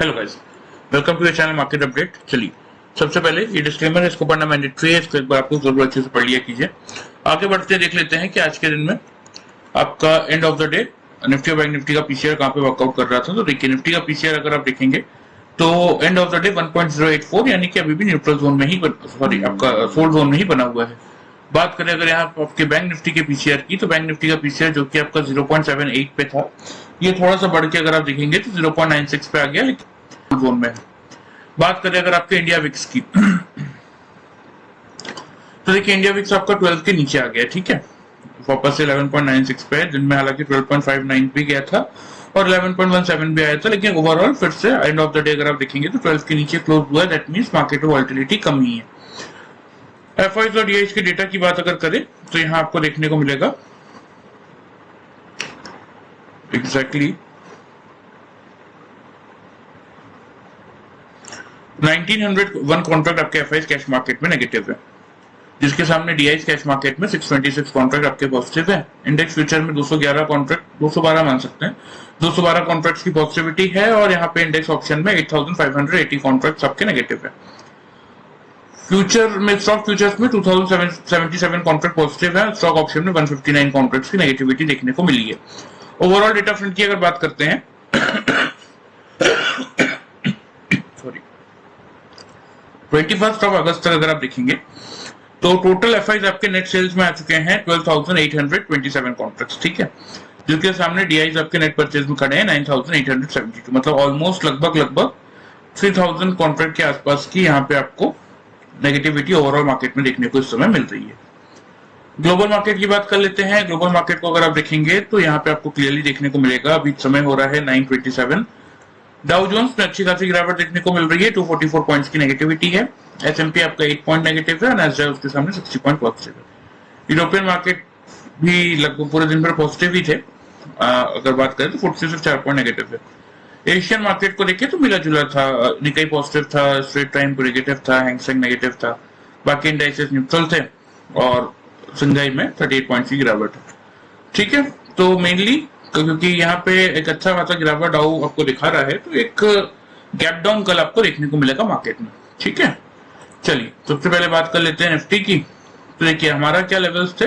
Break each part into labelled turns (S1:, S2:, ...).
S1: Hello guys, welcome to the channel market update. चलिए, सबसे पहले ये डिस्क्लेमर है, इसको पढ़ना मैंडेटरी है, इसको एक बार आपको जरूर अच्छे से पढ़ लिया कीजिए। आगे बढ़ते देख लेते हैं कि आज के दिन में आपका end of the day Nifty और बैंक निफ्टी का पीसीआर कहाँ पे वर्कआउट कर रहा था। तो देखिए, निफ्टी का पीसीआर अगर आप देखेंगे तो एंड ऑफ द डे 1.084 यानी कि अभी भी न्यूट्रल जोन में ही आपका सोल्ड जोन में ही बना हुआ है। बात करें अगर यहाँ आपके बैंक निफ्टी के पीसीआर की, तो बैंक निफ्टी का पीसीआर जो कि आपका 0.78 पे था, ये थोड़ा सा बढ़ के अगर आप देखेंगे तो 0.96 पे आ गया, लेकिन जोन में है। बात करें अगर आपके इंडिया विक्स की तो देखिए, इंडिया विक्स आपका 12 के नीचे आ गया, ठीक है, वापस से 11.96 पे है, जिनमें हालांकि 12.59 भी गया था और 11.17 भी आया था, लेकिन ओवरऑल फिर से एंड ऑफ द डे अगर आप देखेंगे तो 12 के नीचे क्लोज हुआ है। दैट मींस मार्केट में वॉलेटिलिटी कम ही है। एफआईज और डीआईज के डेटा की बात अगर करें तो यहाँ आपको देखने को मिलेगा एग्जैक्टली 1901 कॉन्ट्रैक्ट आपके एफआईज कैश मार्केट में नेगेटिव है, जिसके सामने डीआईज कैश मार्केट में 626 कॉन्ट्रैक्ट आपके पॉजिटिव है। इंडेक्स फ्यूचर में 211 कॉन्ट्रैक्ट, 212 मान सकते हैं, 212 कॉन्ट्रैक्ट्स की पॉजिटिविटी है, और यहाँ पे इंडेक्स ऑप्शन में 8580 कॉन्ट्रैक्ट्स आपके नेगेटिव है। फ्यूचर में, स्टॉक फ्यूचर्स में 2077 कॉन्ट्रैक्ट पॉजिटिव है, स्टॉक ऑप्शन में 159 कॉन्ट्रैक्ट्स की नेगेटिविटी देखने को मिली है। ओवरऑल डेटा फ्रंट की अगर बात करते हैं सॉरी 21 अगस्त तक अगर आप देखेंगे तो टोटल एफआईज आपके नेट सेल्स में आ चुके हैं 12,827 कॉन्ट्रैक्ट्स, ठीक है, जिसके सामने डीआईज आपके नेट परचेज में खड़े हैं 9,872, मतलब ऑलमोस्ट लगभग 3,000 कॉन्ट्रैक्ट के आसपास की यहाँ पे आपको नेगेटिविटी ओवरऑल मार्केट में देखने को इस समय मिल रही है। ग्लोबल मार्केट की बात कर लेते हैं। ग्लोबल मार्केट को अगर आप देखेंगे तो यहाँ पे आपको क्लियरली देखने को मिलेगा, अभी समय हो रहा है 9:27। डाउ जोन्स में अच्छी खासी गिरावट देखने को मिल रही है, 244 पॉइंट्स की नेगेटिविटी है। एसएमपी आपका 8 पॉइंट नेगेटिव है, नैस्डैक उसके सामने 60 पॉइंट पॉजिटिव है। यूरोपियन मार्केट भी लगभग पूरे दिन भर पॉजिटिव ही थे। अगर बात करें तो फुटसी सिर्फ 4 पॉइंट नेगेटिव है। एशियन मार्केट को देखिए तो मिला जुला था, निकाई पॉजिटिव था, स्ट्रेट टाइम नेगेटिव था, हैंगसेंग नेगेटिव था, बाकी इंडाइसेस न्यूट्रल थे, और संघाई में 38 पॉइंट की गिरावट है, ठीक है। तो मेनली क्योंकि यहाँ पे एक अच्छा खासा गिरावट डाउ आपको दिखा रहा है, तो एक गैप डाउन कल आपको देखने को मिलेगा मार्केट में, ठीक है। चलिए, सबसे पहले बात कर लेते हैं निफ्टी की। तो देखिए, हमारा क्या लेवल्स थे,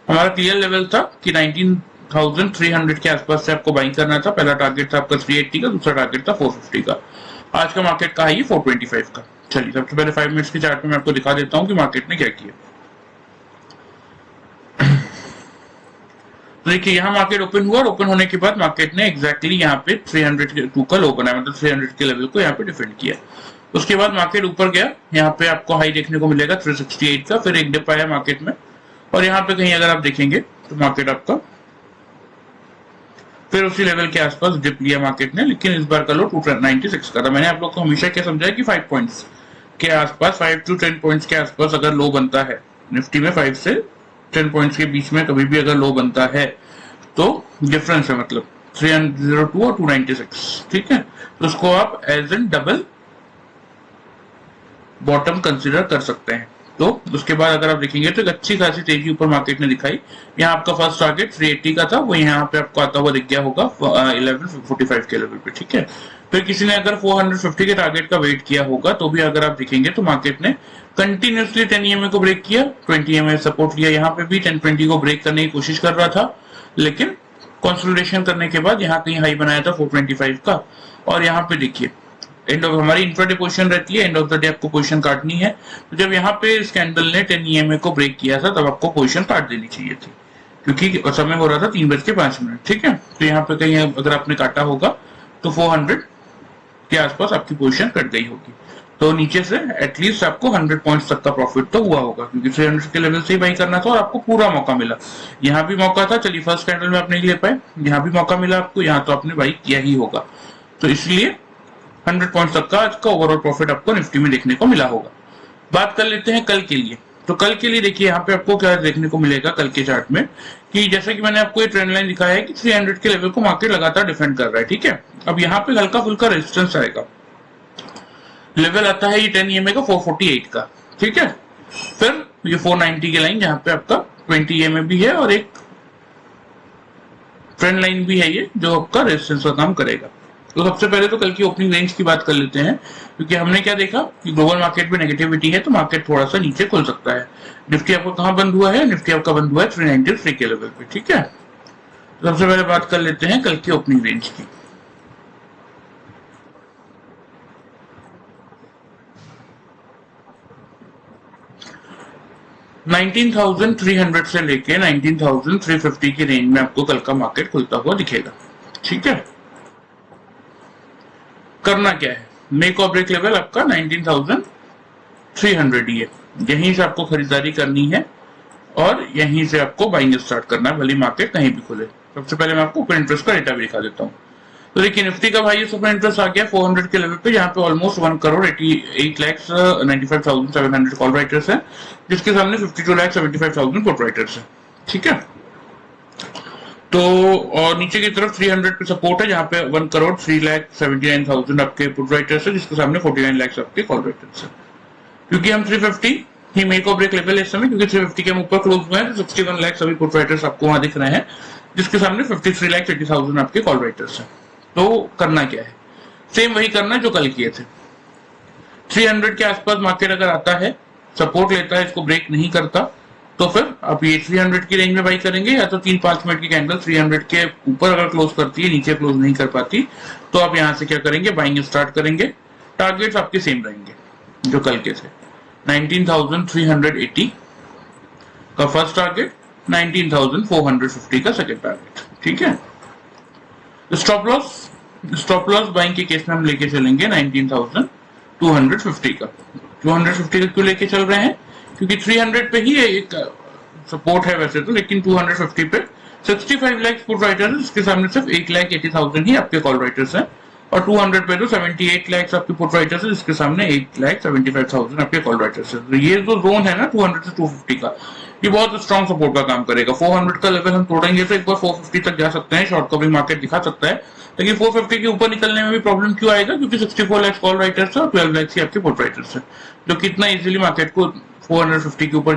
S1: हमारा क्लियर लेवल था कि 19,300 के आसपास से आपको बाइंग करना था। पहला टारगेट था आपका 380 का, दूसरा टारगेट था 450 का। आज का मार्केट का है 425 का। चलिए, सबसे पहले 5 मिनट्स की चार्ट में मैं आपको दिखा देता हूँ कि मार्केट ने क्या किया। तो देखिए, यहाँ मार्केट ओपन हुआ और ओपन होने के बाद मार्केट ने एग्जैक्टली यहाँ पे 302 का लो बनाया, मतलब 300 के लेवल को यहाँ पे डिफेंड किया। उसके बाद मार्केट ऊपर गया, यहाँ पे आपको हाई देखने को मिलेगा 368 का, फिर एक डिप आया मार्केट में, और यहाँ पे कहीं अगर आप देखेंगे तो मार्केट आपका फिर उसी लेवल के आसपास डिप लिया मार्केट ने, लेकिन इस बार का लो 296 का था। मैंने आप लोग को हमेशा क्या समझाया कि 5 पॉइंट्स के आसपास, 5 to 10 पॉइंट्स के आसपास अगर लो बनता है निफ्टी में, 5 से 10 पॉइंट्स के बीच में कभी भी अगर लो बनता है तो डिफरेंस है, मतलब 302 और 296, ठीक है। तो उसको आप as an double bottom consider कर सकते हैं। तो उसके बाद अगर आप देखेंगे तो एक अच्छी खासी तेजी ऊपर मार्केट ने दिखाई। यहाँ आपका फर्स्ट टारगेट 380 का था, वो यहाँ पे आपको आता हुआ दिख गया होगा 1145 के लेवल पे, ठीक है। फिर किसी ने अगर 450 के टारगेट का वेट किया होगा तो भी अगर आप देखेंगे तो मार्केट ने कंटिन्यूसली 10 EMA को ब्रेक किया, 20 EMA सपोर्ट लिया, यहाँ पे भी 1020 को ब्रेक करने की कोशिश कर रहा था, लेकिन कंसोलिडेशन करने के बाद यहाँ कहीं हाई बनाया था 425 का। और यहाँ पे देखिए, एंड ऑफ हमारी इंट्राडे पोजीशन रहती है, एंड ऑफ द डे आपको पोजीशन काटनी है। तो जब यहाँ पे इस कैंडल ने 10 EMA को ब्रेक किया था तब आपको पोजीशन काट देनी चाहिए थी, क्योंकि समय हो रहा था 3:05, ठीक है। तो यहाँ पे कहीं अगर आपने काटा होगा तो 400 के आसपास आपकी पोजीशन कट गई होगी, तो नीचे से एटलीस्ट आपको 100 पॉइंट्स तक का प्रॉफिट तो हुआ होगा, क्योंकि 300 के लेवल से ही बाई करना था और आपको पूरा मौका मिला। यहाँ भी मौका था, चलिए फर्स्ट कैंडल में आप नहीं ले पाए, यहाँ भी मौका मिला आपको, यहाँ तो आपने बाई किया ही होगा, तो इसलिए 100 पॉइंट्स तक का आज का ओवरऑल प्रॉफिट आपको निफ्टी में देखने को मिला होगा। बात कर लेते हैं कल के लिए। तो कल के लिए देखिए, यहाँ पे आपको क्या देखने को मिलेगा कल के चार्ट में, कि जैसे कि मैंने आपको ये ट्रेंड लाइन दिखाया है कि 300 के लेवल को मार्केट लगातार डिफेंड कर रहा है, ठीक है। अब यहाँ पे हल्का फुल्का रेजिस्टेंस आएगा, लेवल आता है ये 10 EMA का 448 का, ठीक है। फिर ये 490 की लाइन जहाँ पे आपका 20 EMA भी है, और एक ट्रेंड लाइन भी है ये जो आपका रेजिस्टेंस का काम करेगा। तो सबसे पहले तो कल की ओपनिंग रेंज की बात कर लेते हैं, क्योंकि हमने क्या देखा कि ग्लोबल मार्केट में नेगेटिविटी है तो मार्केट थोड़ा सा नीचे खुल सकता है। निफ्टी आपका कहाँ बंद हुआ है? निफ्टी आपका बंद हुआ है 393 के लेवल पे, ठीक है। तो सबसे पहले बात कर लेते हैं कल की ओपनिंग रेंज की। 19,300 से लेके 19,350 की रेंज में आपको कल का मार्केट खुलता हुआ दिखेगा, ठीक है। करना क्या है? मेक और ब्रेक लेवल आपका 19,300 ही है, यहीं से आपको खरीदारी करनी है और यहीं से आपको बाइंग स्टार्ट करना है, भले मार्केट कहीं भी खुले। सबसे पहले मैं आपको ओपन इंटरेस्ट का डेटा भी दिखा देता हूँ। तो देखिए निफ्टी का भाई ओपन इंटरेस्ट आ गया 400 के लेवल पे, जहाँ पे ऑलमोस्ट 1,88,95,700 कॉल राइटर्स है, जिसके सामने 52,75,000 पुट राइटर्स है, ठीक है। तो और नीचे की तरफ 300 पे सपोर्ट है, जहाँ पे 1,03,79,000 आपके पुट राइटर्स है, जिसके सामने 49 लाख आपके कॉल राइटर्स है। क्योंकि हम 350 ही मेक और ब्रेक लेवल इस समय, क्योंकि 350 के हम ऊपर क्लोज हुए हैं, तो 61 लाख सभी पुट राइटर्स आपको वहां दिख रहे हैं, जिसके सामने 53,80,000 आपके कॉल राइटर्स है। तो करना क्या है? सेम वही करना है जो कल किए थे। 300 के आसपास मार्केट अगर आता है, सपोर्ट लेता है, इसको ब्रेक नहीं करता, तो फिर आप ये 300 की रेंज में बाई करेंगे, या तो 3-5 मिनट की कैंडल 300 के ऊपर अगर क्लोज करती है, नीचे क्लोज नहीं कर पाती, तो आप यहां से क्या करेंगे? बाइंग स्टार्ट करेंगे। टारगेट्स आपके सेम रहेंगे जो कल के थे। 19,380 का फर्स्ट टारगेट, 19,450 का सेकेंड टारगेट, ठीक है। स्टॉप लॉस बाइंग के केस में हम लेके चलेंगे 19,250 का। 250 का क्यों लेके चल रहे हैं? क्योंकि 300 पे ही एक सपोर्ट है वैसे तो, लेकिन 250 पे 65 लाख पुट राइटर्स है, इसके सामने सिर्फ 1,80,000 ही आपके कॉल राइटर्स हैं, और 200 पे तो 78 लाख आपके पुट राइटर्स है, जिसके सामने 1,75,000 आपके कॉल राइटर्स है। तो ये जो जोन है ना 200 से 250 का, ये बहुत स्ट्रॉन्ग सपोर्ट का काम करेगा। 400 का लेवल हम तोड़ेंगे तो एक बार 450 तक जा सकते हैं, शॉर्ट कवरिंग मार्केट दिखा सकता है, लेकिन 450 के ऊपर निकलने में भी प्रॉब्लम क्यों आएगा? क्योंकि 64 लाख कॉल राइटर्स है और 12 लाख ही आपके पुट राइटर्स है, जो कितना इजीली मार्केट को 450 के ऊपर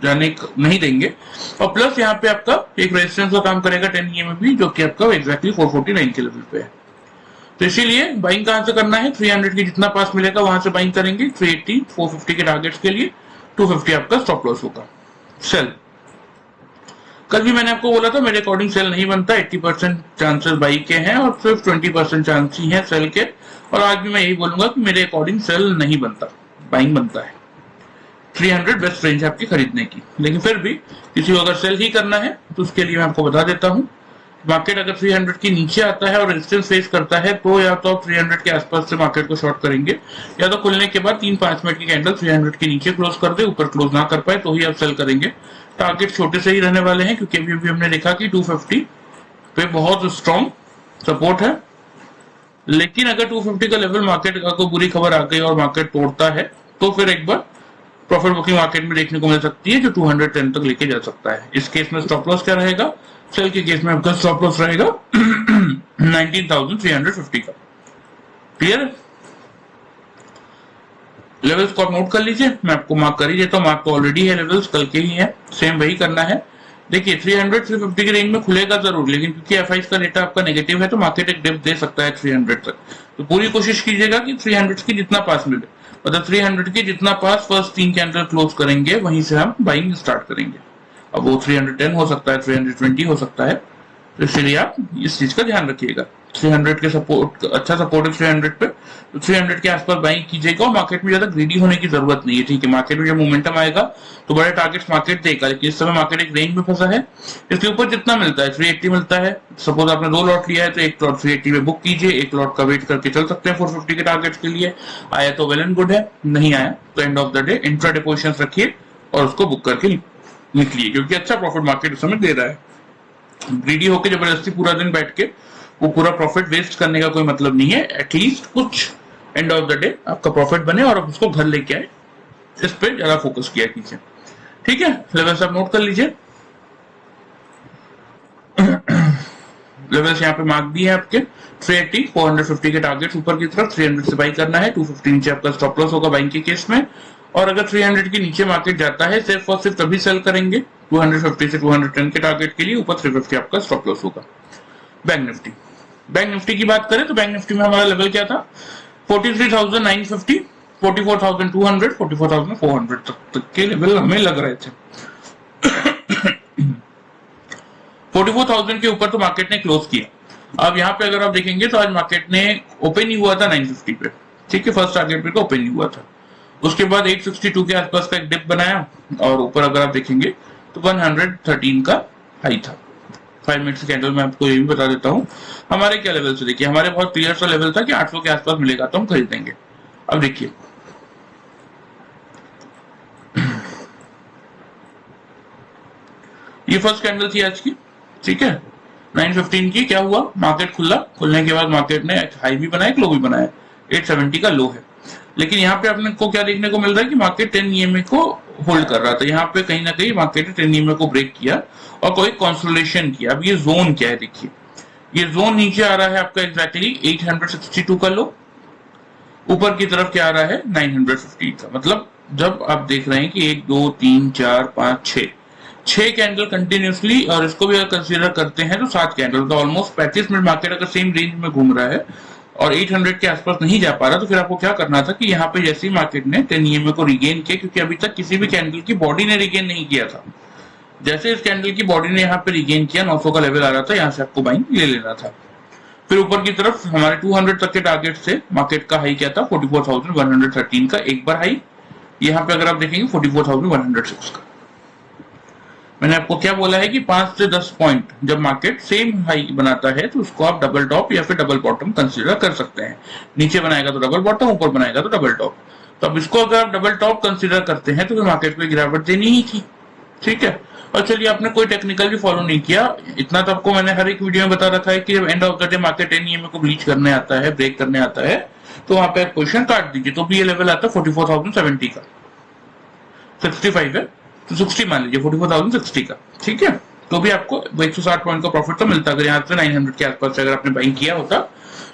S1: जाने नहीं देंगे। और प्लस यहाँ पे आपका एक रेजिस्टेंस का काम करेगा 10 EMA भी, जो कि आपका एग्जैक्टली 449 के लेवल पे है। तो इसीलिए बाइंग कहां से करना है? 300 की जितना पास मिलेगा वहां से बाइंग करेंगे। 380 450 के टारगेट्स के लिए 250 आपका स्टॉप लॉस होगा। सेल, कल भी मैंने आपको बोला था मेरे अकॉर्डिंग सेल नहीं बनता, 80% चांसेस बाई के हैं और सिर्फ 20% चांस ही है सेल के, और आज भी मैं यही बोलूंगा कि मेरे अकॉर्डिंग सेल नहीं बनता, बाइंग बनता है। 300 बेस्ट रेंज है आपकी खरीदने की, लेकिन फिर भी किसी को अगर सेल ही करना है तो उसके लिए मैं आपको बता देता हूँ, मार्केट अगर 300 के नीचे आता है और रेजिस्टेंस फेस करता है, तो या तो आप 300 के आसपास से मार्केट को शॉर्ट करेंगे, या तो खुलने के बाद 3-5 मिनट की कैंडल 300 के नीचे क्लोज कर दे, ऊपर क्लोज ना कर पाए, तो ही आप सेल करेंगे। टारगेट छोटे से ही रहने वाले हैं, क्योंकि अभी हमने देखा कि 250 पे बहुत स्ट्रॉन्ग सपोर्ट है, लेकिन अगर 250 का लेवल मार्केट का कोई बुरी खबर आ गई और मार्केट तोड़ता है, तो फिर एक बार प्रॉफिट बुकिंग मार्केट में देखने को मिल सकती है, जो 210 तक लेके जा सकता है। इस केस में स्टॉप लॉस क्या रहेगा? सेल के केस में आपका स्टॉप लॉस रहेगा 19,350 का। क्लियर? लेवल्स को आप नोट कर लीजिए, मैं आपको मार्क कर ही देता हूँ, मार्क तो ऑलरेडी है, लेवल्स कल के ही है, सेम वही करना है। देखिए 300-350 की रेंज में खुलेगा जरूर, लेकिन क्योंकि एफआईज का डेटा आपका नेगेटिव है तो मार्केट एक डिप दे सकता है 300 तक। तो पूरी कोशिश कीजिएगा कि 300 की जितना पास मिले, मतलब 300 की जितना पास फर्स्ट 3 कैंडल क्लोज करेंगे, वहीं से हम बाइंग स्टार्ट करेंगे। अब वो 310 हो सकता है, 320 हो सकता है, तो इसलिए आप इस चीज का ध्यान रखिएगा। 300 के सपोर्ट, अच्छा सपोर्ट है 300 पे, तो 300 के आसपास बाइंग कीजिएगा, और मार्केट में ज्यादा ग्रीडी होने की जरूरत नहीं है, ठीक है। मार्केट में जब मोमेंटम आएगा तो बड़े टारगेट्स मार्केट देगा, लेकिन इस समय मार्केट एक रेंज में फंसा है, इसके ऊपर जितना मिलता है 380 मिलता है। सपोज आपने 2 लॉट लिया है तो एक लॉट 380 में बुक कीजिए, एक लॉट का वेट करके चल सकते हैं 450 के टारगेट के लिए। आया तो वेल एंड गुड है, नहीं आया तो end of the day intraday positions रखिए और उसको बुक करके निकलिए, क्योंकि अच्छा प्रॉफिट मार्केट इस समय दे रहा है। ग्रीडी होकर जबरदस्ती पूरा दिन बैठ के वो पूरा प्रॉफिट वेस्ट करने का कोई मतलब नहीं है। एटलीस्ट कुछ एंड ऑफ द डे आपका प्रॉफिट बने और आप उसको घर लेके आए, इस पे ज्यादा फोकस किया कीजिए, ठीक है। लेवल्स आप नोट कर लीजिए, लेवल्स यहाँ पे मार्क दिए हैं आपके 380 450 के टारगेट ऊपर की तरफ, 300 से बाई करना है, 250 नीचे आपका स्टॉप लॉस होगा बाइंग के केस में। और अगर 300 के नीचे मार्केट जाता है सिर्फ और सिर्फ तभी सेल करेंगे 250 से 210 के टारगेट के लिए, ऊपर 350 आपका स्टॉप लॉस होगा। बैंक निफ्टी बैंक निफ्टी की बात करें तो बैंक निफ्टी में हमारा लेवल क्या था, 43,950, 44,200, 44,400 तक के लेवल हमें लग रहे थे। 44,000 के ऊपर तो मार्केट ने क्लोज किया। अब यहाँ पे अगर आप देखेंगे तो आज मार्केट ने ओपन ही हुआ था 950 पे, ठीक है, फर्स्ट टारगेट पे तो ओपन ही हुआ था। उसके बाद 862 के आसपास का एक डिप बनाया और ऊपर अगर आप देखेंगे तो 113 का हाई था। 5 मिनट्स कैंडल में आपको ये भी बता देता हूँ हमारे क्या लेवल से, देखिए हमारे बहुत क्लियर सा लेवल था कि 800 के आसपास मिलेगा तो हम खरीदेंगे। अब देखिए ये फर्स्ट कैंडल थी आज की, ठीक है, 915 की। क्या हुआ, मार्केट खुला, खुलने के बाद मार्केट ने हाई भी बनाया, लो भी बनाया, 870 का लो है। लेकिन यहाँ पे अपने को क्या देखने को मिल रहा है कि मार्केट 10 EMA को होल्ड कर रहा था। यहाँ पे कहीं ना कहीं मार्केट ने 10 EMA को ब्रेक किया और कोई कंसोलिडेशन किया। अब ये जोन क्या है, देखिए ये जोन नीचे आ रहा है आपका एग्जैक्टली 862 का लो, ऊपर की तरफ क्या आ रहा है 950 का। मतलब जब आप देख रहे हैं कि 1 2 3 4 5 6 कैंडल कंटिन्यूसली, और इसको भी अगर कंसीडर करते हैं तो 7 कैंडल, तो ऑलमोस्ट 35 मिनट मार्केट अगर सेम रेंज में घूम रहा है और 800 के आसपास नहीं जा पा रहा, तो फिर आपको क्या करना था कि यहाँ पे जैसे ही मार्केट ने 10 EMA को रिगेन किया, क्योंकि अभी तक किसी भी कैंडल की बॉडी ने रिगेन नहीं किया था, जैसे इस कैंडल की बॉडी ने यहाँ पे रिगेन किया 900 का लेवल आ रहा था, यहाँ से आपको बाइंग ले लेना था। फिर ऊपर की तरफ हमारे 200 तक के टारगेट से मार्केट का हाई क्या था 44,113 का एक बार हाई, यहाँ पे अगर आप देखेंगे 44,106 का। मैंने आपको क्या बोला है कि 5 से 10 पॉइंट जब मार्केट सेम हाई बनाता है तो उसको आप डबल टॉप या फिर डबल बॉटम कंसीडर कर सकते हैं। नीचे बनाएगा तो डबल बॉटम, ऊपर बनाएगा तो डबल टॉप। तो अब इसको अगर आप डबल टॉप कंसीडर करते हैं तो फिर मार्केट को गिरावट देनी ही थी, ठीक है। और चलिए आपने कोई टेक्निकल भी फॉलो नहीं किया, इतना तो आपको मैंने हर एक वीडियो में बता रखा है कि जब end of the day market 10 EMA को ब्रीच करने आता है, ब्रेक करने आता है, तो वहां पे पोजीशन काट दीजिए। तो भी ये लेवल आता है 44,070 का, 65 है तो 60 मान लीजिए, 44,060 का, ठीक है। तो भी आपको 160 पॉइंट का प्रॉफिट तो मिलता। अगर यहाँ से 900 के आसपास अगर आपने बाइंग किया होता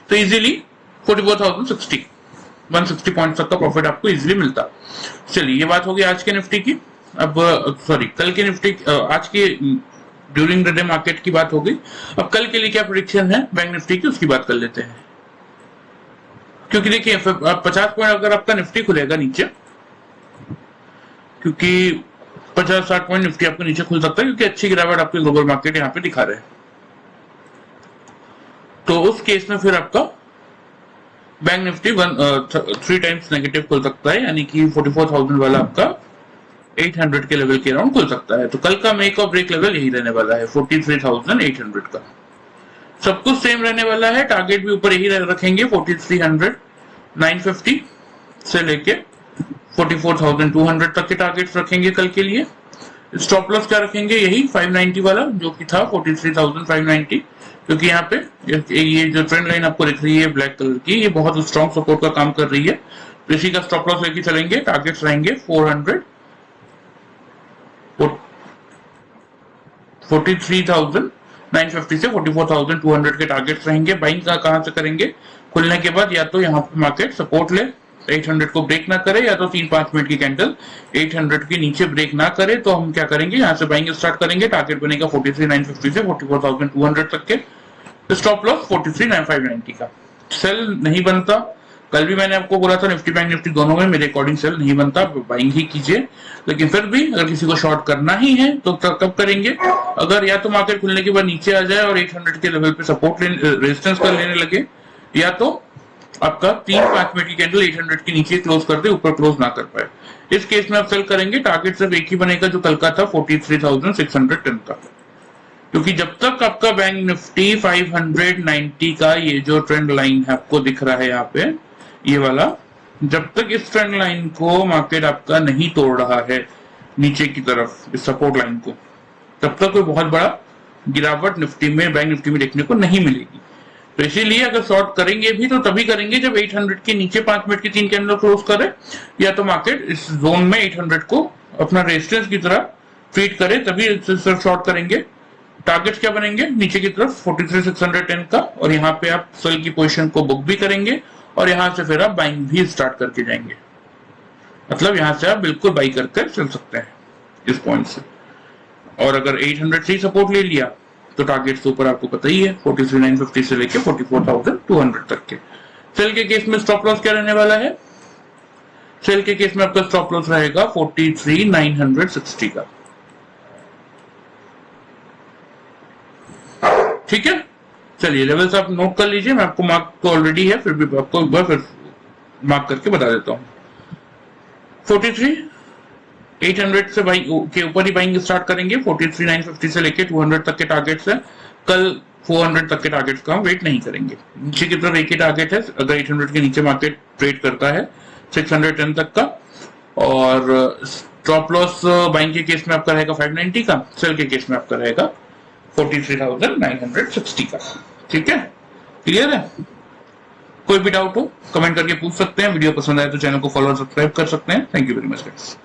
S1: तो इजीली 44,060 160 पॉइंट तक का प्रॉफिट आपको इजीली मिलता। चलिए ये बात होगी आज के निफ्टी की। अब सॉरी कल के निफ्टी, आज के ड्यूरिंग द डे मार्केट की बात हो गई। अब कल के लिए क्या प्रेडिक्शन है बैंक निफ्टी की, उसकी बात कर लेते हैं। क्योंकि देखिए 50 पॉइंट अगर आपका निफ्टी खुलेगा नीचे, क्योंकि 50-60 पॉइंट निफ्टी आपको नीचे खुल सकता है, क्योंकि अच्छी गिरावट आपके ग्लोबल मार्केट यहाँ पे दिखा रहे हैं। तो उस केस में फिर आपका बैंक निफ्टी 3 टाइम्स नेगेटिव खुल सकता है, यानी कि 44,000 वाला आपका 800 के लेवल के अराउंड खुल सकता है। तो कल का मेक और ब्रेक लेवल यही रहने वाला है 43,800 का। सब कुछ सेम रहने वाला है, टारगेट भी ऊपर यही रखेंगे 4300 950 से लेके 44,200 तक के टारगेट्स रखेंगे कल के लिए। स्टॉप लॉस क्या रखेंगे, यही 590 वाला जो कि था 43,590, क्योंकि यहाँ पे ये जो ट्रेंड लाइन आपको दिख रही है ब्लैक कलर की, ये बहुत स्ट्रॉन्ग सपोर्ट का काम कर रही है। तो इसी का स्टॉप लॉस लेके चलेंगे। टारगेट्स रहेंगे 43,950 से 44,200 के टारगेट्स रहेंगे। बाइंग का कहां से करेंगे, खुलने के बाद या तो यहाँ पे मार्केट सपोर्ट ले 800 को ब्रेक ना करे, या तो 3-5 मिनट की कैंडल 800 के नीचे ब्रेक ना करे, तो हम क्या करेंगे, यहाँ से बाइंग स्टार्ट करेंगे। टारगेट बनेगा 43,950 से 44,200 तक के। स्टॉप लॉस 43,590 का। सेल नहीं बनता, कल भी मैंने आपको बोला था निफ्टी बैंक निफ्टी दोनों में मेरे अकॉर्डिंग सेल नहीं बनता, बाइंग ही कीजिए। लेकिन फिर भी अगर किसी को शॉर्ट करना ही है तो कब करेंगे, अगर या तो मार्केट खुलने के बाद नीचे आ जाए और 800 के लेवल पे सपोर्ट रेजिस्टेंस कर लेने लगे, या तो आपका 3-5 मिनट की कैंडल 800 के नीचे क्लोज कर दे, ऊपर क्लोज ना कर पाए। इस केस में आप सेल करेंगे। टारगेट सिर्फ एक ही बनेगा जो कल का था 43,610 का, क्योंकि जब तक आपका बैंक निफ्टी 590 का ये जो ट्रेंड लाइन है आपको दिख रहा है यहाँ पे, ये वाला, जब तक इस ट्रेंड लाइन को मार्केट आपका नहीं तोड़ रहा है नीचे की तरफ इस सपोर्ट लाइन को, तब तक कोई बहुत बड़ा गिरावट निफ्टी में बैंक निफ्टी में देखने को नहीं मिलेगी। तो इसीलिए अगर शॉर्ट करेंगे भी तो तभी करेंगे जब 800 के नीचे 5 मिनट की 3 कैंडल क्लोज करे, या तो मार्केट इस जोन में 800 को अपना रेजिस्टेंस की तरह ट्रीट करे, तभी सिर्फ शॉर्ट करेंगे। टारगेट क्या बनेंगे, नीचे की तरफ 43,610 का, और यहाँ पे आप सेल की पोजीशन को बुक भी करेंगे और यहाँ से फिर आप बाइंग भी स्टार्ट करके जाएंगे। मतलब यहाँ से आप बिल्कुल बाई करके चल सकते हैं इस पॉइंट से। और अगर 800 से सपोर्ट ले लिया तो टारगेट्स के ऊपर आपको पता ही है 43,950 से लेके 44,200 तक के। सेल के केस में स्टॉप लॉस क्या रहने वाला है? सेल के केस में आपका स्टॉप लॉस रहेगा 43,960 का। ठीक है, चलिए लेवल्स आप नोट कर लीजिए, मैं आपको मार्क तो ऑलरेडी है, फिर भी आपको एक बार फिर मार्क करके बता देता हूं। 43,800 से बाइंग के ऊपर ही बाइंग स्टार्ट करेंगे। 43,950 से लेके 200 तक के टारगेट्स है। कल 400 तक के टारगेट्स का हम वेट नहीं करेंगे। नीचे की तरफ एक ही टारगेट है, अगर 800 के नीचे मार्केट ट्रेड करता है 610 तक का। और स्टॉप लॉस बाइंग के केस में आपका रहेगा 590 का, सेल के केस में आपका रहेगा 43,960 का। ठीक है, क्लियर है? कोई भी डाउट हो कमेंट करके पूछ सकते हैं। वीडियो पसंद आए तो चैनल को फॉलो और सब्सक्राइब कर सकते हैं। Thank you very much guys.